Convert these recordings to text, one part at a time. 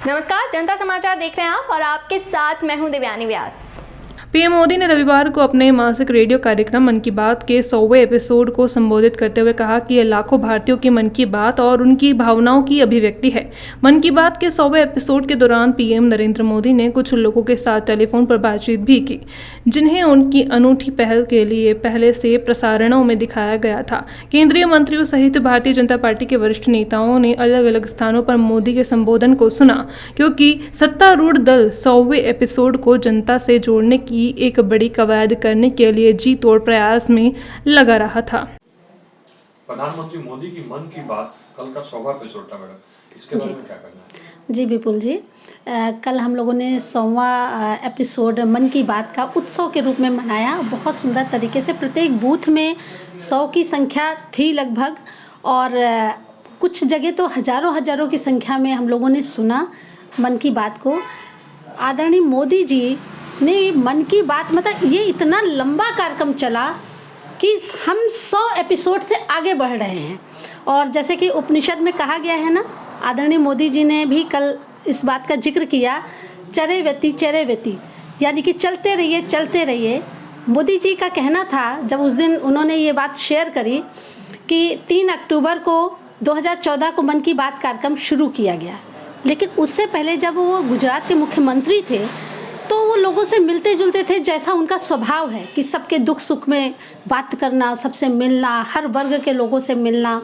नमस्कार, जनता समाचार देख रहे हैं आप और आपके साथ मैं हूं दिव्यानी व्यास। पीएम मोदी ने रविवार को अपने मासिक रेडियो कार्यक्रम मन की बात के 100वें एपिसोड को संबोधित करते हुए कहा कि यह लाखों भारतीयों की मन की बात और उनकी भावनाओं की अभिव्यक्ति है। मन की बात के 100वें एपिसोड के दौरान पीएम नरेंद्र मोदी ने कुछ लोगों के साथ टेलीफोन पर बातचीत भी की, जिन्हें उनकी अनूठी पहल के लिए पहले से प्रसारणों में दिखाया गया था। केंद्रीय मंत्रियों सहित भारतीय जनता पार्टी के वरिष्ठ नेताओं ने अलग अलग स्थानों पर मोदी के संबोधन को सुना, क्योंकि सत्तारूढ़ दल 100वें एपिसोड को जनता से जोड़ने की एक बड़ी कवायद करने के लिए जी तोड़ प्रयास में लगा रहा था। प्रधानमंत्री मोदी की मन की बात कल का 100वां एपिसोड था मैडम, इसके बारे में क्या करना है? जी विपुल जी, कल हम लोगों ने 100वां एपिसोड मन की बात का उत्सव के रूप में मनाया। बहुत सुंदर तरीके से प्रत्येक बूथ में 100 की संख्या थी लगभग, और कुछ जगह तो हजारों की संख्या में हम लोगों ने सुना मन की बात को। आदरणीय मोदी जी ने मन की बात, मतलब ये इतना लंबा कार्यक्रम चला कि हम 100 एपिसोड से आगे बढ़ रहे हैं। और जैसे कि उपनिषद में कहा गया है ना, आदरणीय मोदी जी ने भी कल इस बात का जिक्र किया, चरे व्यति, यानी कि चलते रहिए। मोदी जी का कहना था, जब उस दिन उन्होंने ये बात शेयर करी कि 3 अक्टूबर को 2014 को मन की बात कार्यक्रम शुरू किया गया, लेकिन उससे पहले जब वो गुजरात के मुख्यमंत्री थे तो वो लोगों से मिलते जुलते थे, जैसा उनका स्वभाव है कि सबके दुख सुख में बात करना, सबसे मिलना, हर वर्ग के लोगों से मिलना।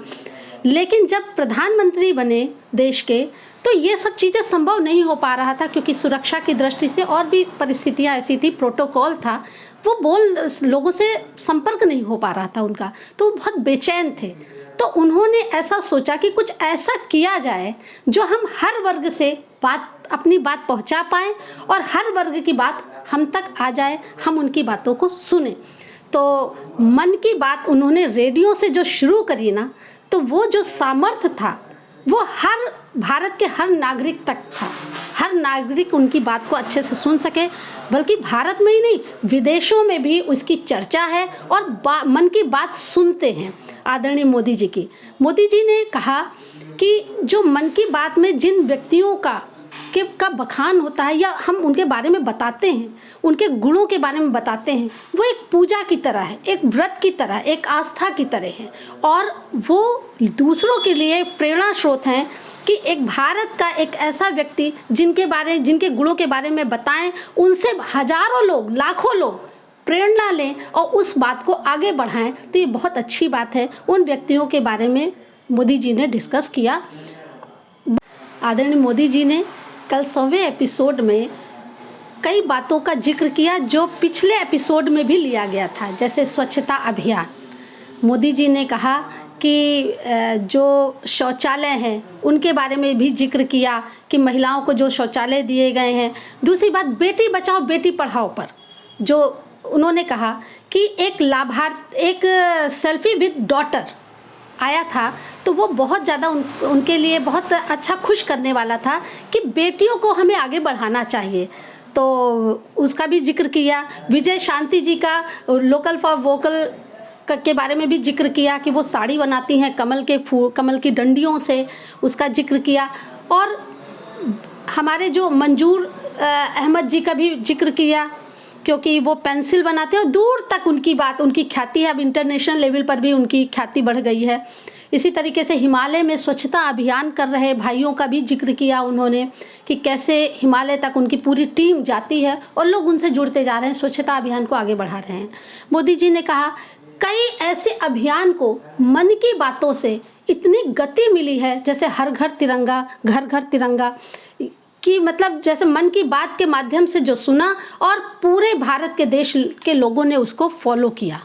लेकिन जब प्रधानमंत्री बने देश के, तो ये सब चीज़ें संभव नहीं हो पा रहा था, क्योंकि सुरक्षा की दृष्टि से और भी परिस्थितियाँ ऐसी थी, प्रोटोकॉल था, वो लोगों से संपर्क नहीं हो पा रहा था उनका, तो वो बहुत बेचैन थे। तो उन्होंने ऐसा सोचा कि कुछ ऐसा किया जाए जो हम हर वर्ग से अपनी बात पहुंचा पाएँ और हर वर्ग की बात हम तक आ जाए, हम उनकी बातों को सुने। तो मन की बात उन्होंने रेडियो से जो शुरू करी ना, तो वो जो सामर्थ्य था वो हर भारत के हर नागरिक तक था। हर नागरिक उनकी बात को अच्छे से सुन सके, बल्कि भारत में ही नहीं, विदेशों में भी उसकी चर्चा है और मन की बात सुनते हैं आदरणीय मोदी जी की। मोदी जी ने कहा कि जो मन की बात में जिन व्यक्तियों का बखान होता है या हम उनके बारे में बताते हैं, उनके गुणों के बारे में बताते हैं, वो एक पूजा की तरह है, एक व्रत की तरह, एक आस्था की तरह है, और वो दूसरों के लिए प्रेरणा स्रोत हैं कि एक भारत का एक ऐसा व्यक्ति जिनके गुणों के बारे में बताएं, उनसे हजारों लोग, लाखों लोग प्रेरणा लें और उस बात को आगे बढ़ाएं। तो ये बहुत अच्छी बात है। उन व्यक्तियों के बारे में मोदी जी ने डिस्कस किया। आदरणीय मोदी जी ने कल 100वें एपिसोड में कई बातों का जिक्र किया जो पिछले एपिसोड में भी लिया गया था, जैसे स्वच्छता अभियान। मोदी जी ने कहा कि जो शौचालय हैं उनके बारे में भी जिक्र किया कि महिलाओं को जो शौचालय दिए गए हैं। दूसरी बात, बेटी बचाओ बेटी पढ़ाओ पर जो उन्होंने कहा कि एक सेल्फी विद डॉटर आया था, तो वो बहुत ज़्यादा उनके लिए बहुत अच्छा खुश करने वाला था कि बेटियों को हमें आगे बढ़ाना चाहिए। तो उसका भी जिक्र किया। विजय शांति जी का लोकल फॉर वोकल के बारे में भी जिक्र किया कि वो साड़ी बनाती हैं कमल की डंडियों से, उसका जिक्र किया। और हमारे जो मंजूर अहमद जी का भी जिक्र किया, क्योंकि वो पेंसिल बनाते हैं और दूर तक उनकी ख्याति है। अब इंटरनेशनल लेवल पर भी उनकी ख्याति बढ़ गई है। इसी तरीके से हिमालय में स्वच्छता अभियान कर रहे भाइयों का भी जिक्र किया उन्होंने कि कैसे हिमालय तक उनकी पूरी टीम जाती है और लोग उनसे जुड़ते जा रहे हैं, स्वच्छता अभियान को आगे बढ़ा रहे हैं। मोदी जी ने कहा कई ऐसे अभियान को मन की बातों से इतनी गति मिली है, जैसे हर घर तिरंगा, घर घर तिरंगा, कि मतलब जैसे मन की बात के माध्यम से जो सुना और पूरे भारत के देश के लोगों ने उसको फॉलो किया।